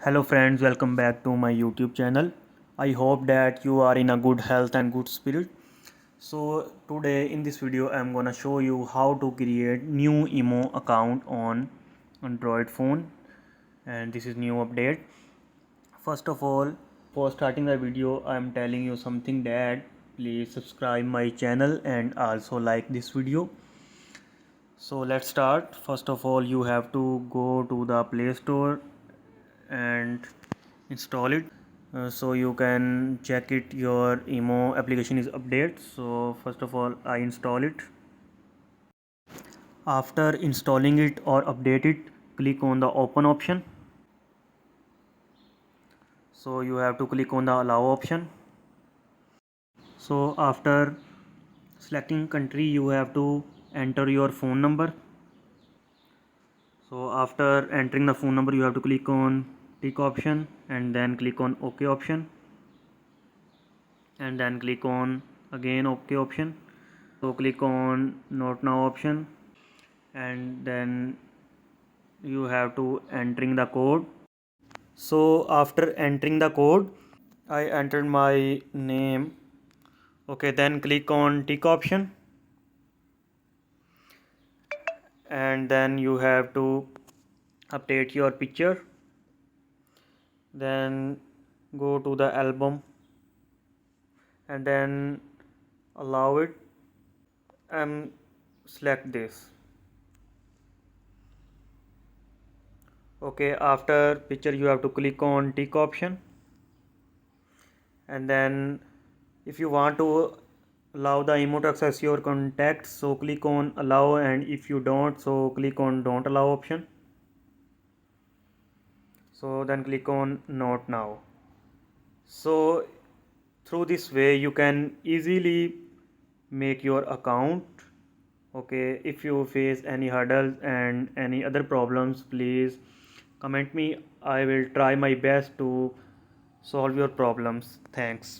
Hello friends, welcome back to my YouTube channel. I hope that you are in a good health and good spirit. So today in this video I'm gonna show you how to create new emo account on Android phone, and this is new update. First of all, for starting the video I'm telling you something, that please subscribe my channel and also like this video. So let's start. First of all, you have to go to the Play Store and install it, so you can check it your emo application is update. So first of all I install it. After installing it or update it, click on the open option. So you have to click on the allow option. So after selecting country, you have to enter your phone number. So after entering the phone number, you have to click on tick option and then click on OK option, and then click on again OK option. So click on note now option, and then you have to entering the code. So after entering the code, I entered my name. Okay, then click on tick option, and then you have to update your picture. Then go to the album and then allow it and select this. Okay, after picture you have to click on tick option, and then if you want to allow the emo to access your contacts, so click on allow, and if you don't, so click on don't allow option. So then click on not now. So through this way you can easily make your account. Okay, if you face any hurdles and any other problems, please comment me. I will try my best to solve your problems. Thanks.